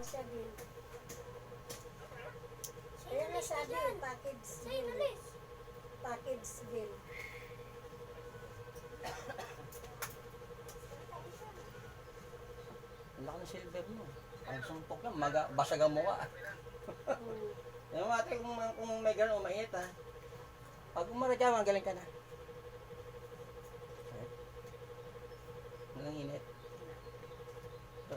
O, sabi. Kaya nga sabi, package bill. Package bill. Ang laki ng silver mo. Ang sumpok lang, basag ang mukha. Yung ate, kung may gano'n, mainit ha. Pag umaradya, magaling ka na. Walang init. Ito.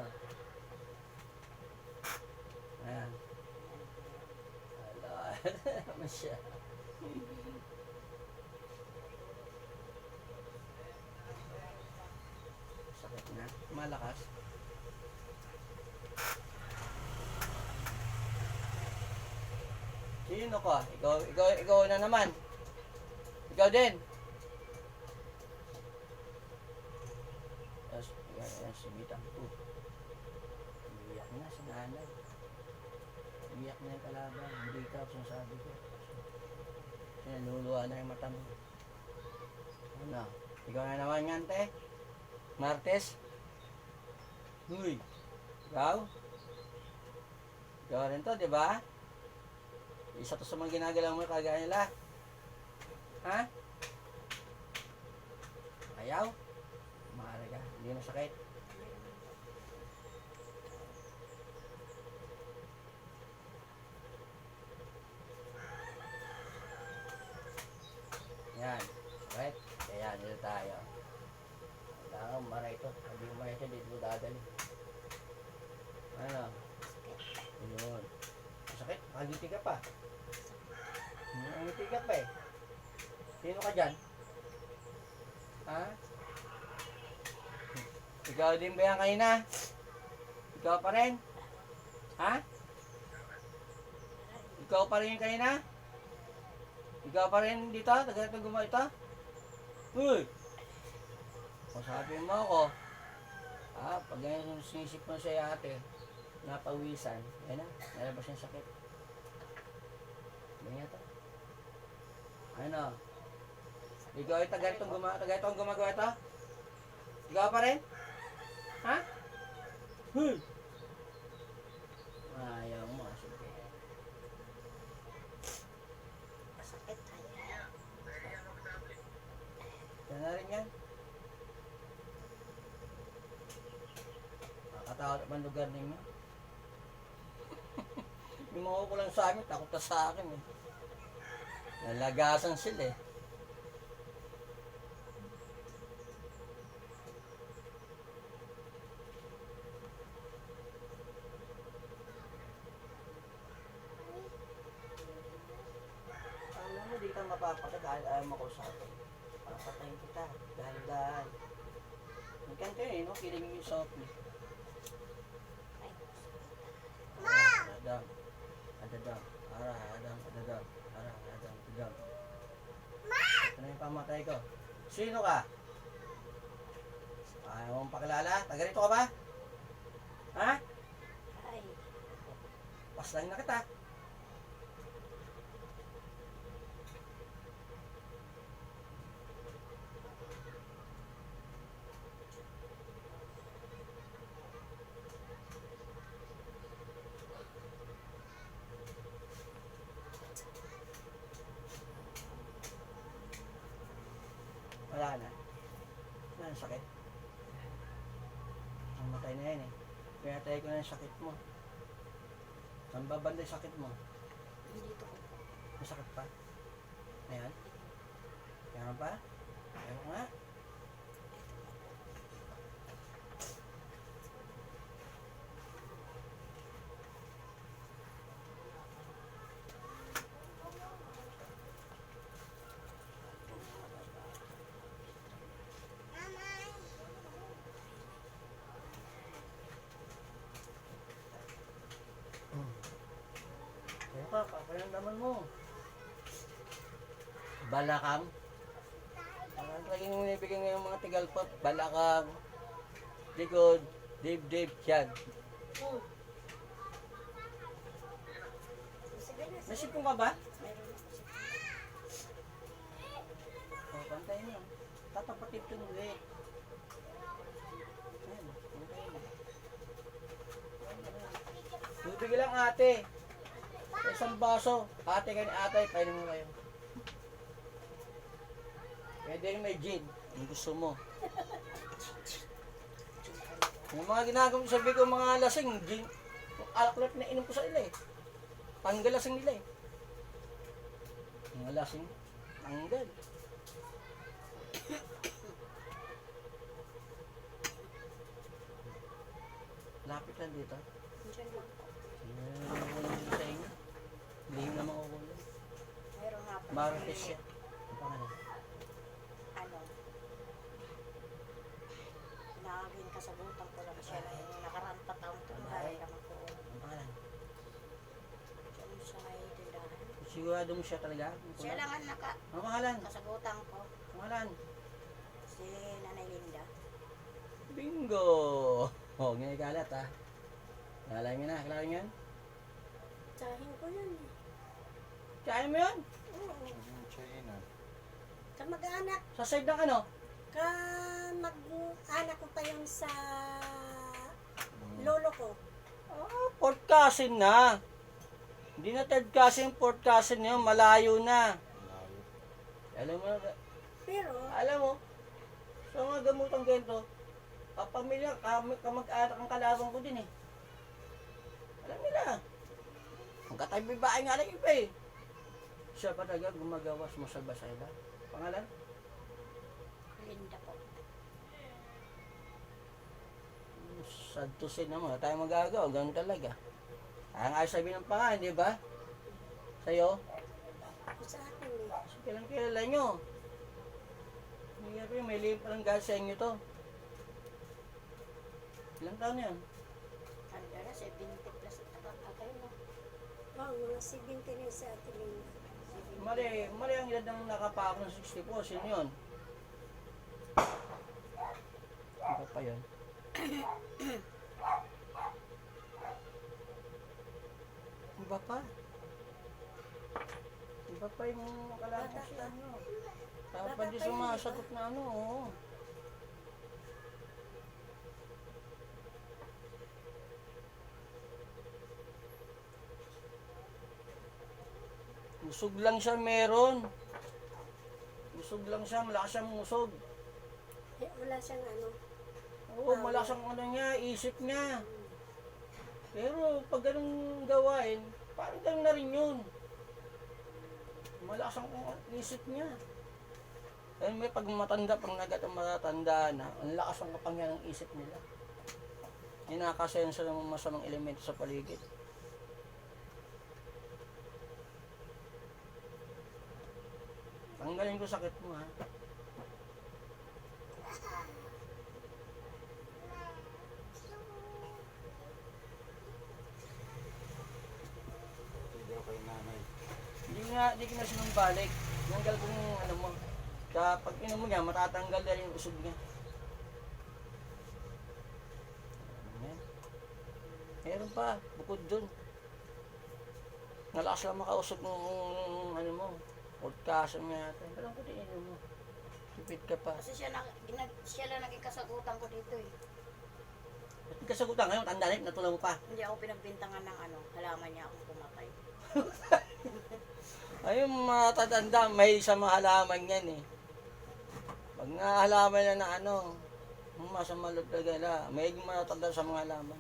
Ayan. Ala, naman siya. Sakit na. Malakas. Sino ka? Ikaw na naman. Ikaw din. Yan, si Mitang to. Umiyak na si nanay. Umiyak na yung kalaban. Hindi ka, sinasabi ko. Sinaluluwa na yung mata mo. Ano? Ikaw na naman yan, te. Martes. Uy. Ikaw? Ikaw rin to, di ba? Isa to sa mga ginagalaw mo kagaya nila. Ha? Ayaw? Maaari ka. Hindi na sakit. Yan. Right? Kaya dito tayo. Kailangan maray ito. Hindi mo maray ito, dito dadali. Ano? Yun. Sakit? Nakagiti ka pa. Nakagiti ka pa eh. Sino ka dyan? Ha? Ikaw din ba yan kanina? Ikaw pa rin? Ha? Ikaw pa rin yung kanina? Ikaw pa rin dito? Tagal ito gumawa ito? Uy! Masabing mo ako. Pag ganyan yung sinisip mo siya ate, napawisan, yan na, nalabas yung sakit. Ganyan ito. Ano? Ikaw ay tagal itong gumagawa ito? Ikaw pa rin? Ha? Huy! Ayaw mo, sige. Masakit tayo. Yan na rin yan. Nakakatakot ang lugar ninyo. Yung mga ko lang sa amin, takot na sa akin eh. Nalagasan sila eh. Alam mo, di ka mapapakita dahil ayaw mo ko sa akin. Papatayin kita, dahan-dahan. Nagkan kayo eh, no? Killing me softly. Adam, adadam, ara, adam, adadam, ara, adam, adadam. Ito na yung pamatay ko. Sino ka? Ayaw mong pakilala? Taga rito ka ba? Ha? Ay. Paslain na kita. Wala na. Wala na sakit. Ang matay na yan eh. Pinatay ko na yung sakit mo. Saan ba banda yung sakit mo? Dito ko. Masakit pa? Ayan. Ayan pa? Ayan nga. Kaya ka, kapayandaman mo. Balakang. Ang laging nibigyan ngayong mga tigalpot. Balakang. Likod. Dibdib. Yan. Sige na. Nasipong ka ba? Meron. Pantayin mo. Tatapatin ito ulit. Ayan. Pantayin mo. Tubig lang ate. Isang baso. Ate kayo ni ate, painom mo kayo. Pwede rin may gin. Kung gusto mo. Yung mga ginagawa sabi ko mga lasing, gin. Alak na inom ko sa ila eh. Tanggal lasing nila eh. Mga lasing, tanggal. Lapit lang dito. Diyan lang po. Ano sa inyo? Lihim na makukulong. Mayroon nga po. Marites siya. Ang pangalan. Ano? Naging kasagutan ko lang siya na yung nakaraan pa taong ito. Dahil naman po. Ang pangalan. Diyan sa may tindahan. Sigurado mo siya talaga? Siya lang ang Ang pangalan? kasagutan ko. Ang pangalan? Si Nanay Linda. Bingo! Oh, ngayon kalat ha. Nalala niyo na, kilala niyo yan? Tsahin ko yun eh. Kaya mo yun? Oo. China. Kamag-anak. Sa side ng ano? Kamag-anak ko pa yun sa lolo ko. Ah, fourth cousin na. Hindi na third cousin, fourth cousin yun. Malayo na. Layo. Alam mo, Pero, sa mga gamutang ganito, kapamilya, kamag-anak ang kalaban ko din eh. Alam nila. Ang katay babae nga lang iba eh. Siya pa talaga gumagawas masalba sa iba. Pangalan? Linda po. Sad to say naman, wala tayong magagawa, ganun talaga. Ang ayos sabihin ng pangalan, di ba? Sa'yo, Sa akin eh. kilang kilala nyo. May lihim pa lang gas sa inyo to. Ilang taon na yan? Handa na, 70 plus at kakakay mo. Oo, mga 70 na sa atin Linda. Mali ang edad ng nakapako ng 64, sino yun? Ano pa yun? Iba pa. Iba pa yung kalaban si ano. Dapat di sumasagot na ano, oo. Busog lang siya meron. Busog lang siya, malakas siyang musog. Eh, wala siyang ano. Oo, malakas ang ano niya, isip niya. Pero pag ganun gawain, parang ganun na rin yun. Malakas ang isip niya. Kaya may pag matanda, pag matatanda na, ang lakas ang kapangyarihan ng isip nila. Hindi nakakasensa ng masamang elemento sa paligid. Tanggalin ko sakit mo ha. Hindi ako kay nanay. Hindi ko na sinumbalik. Tanggal ko yung ano mo. Kapag inom mo niya, matatanggal na rin yung usog niya. Ayan. Meron pa, bukod dun. Nalakas lang makausog ng ano mo. Podcast mo yata. Alam ko din inom mo. Tipid ka pa. Kasi siya lang naging kasagutan ko dito eh. At kasagutan ngayon, tandanin, natulog mo pa. Hindi ako pinagbintangan ng ano, halaman niya akong pumatay. Ayun, matatanda, may sa mga halaman yan eh. Pag nga halaman na ano, masama loob talaga nila. May matatanda sa mga halaman.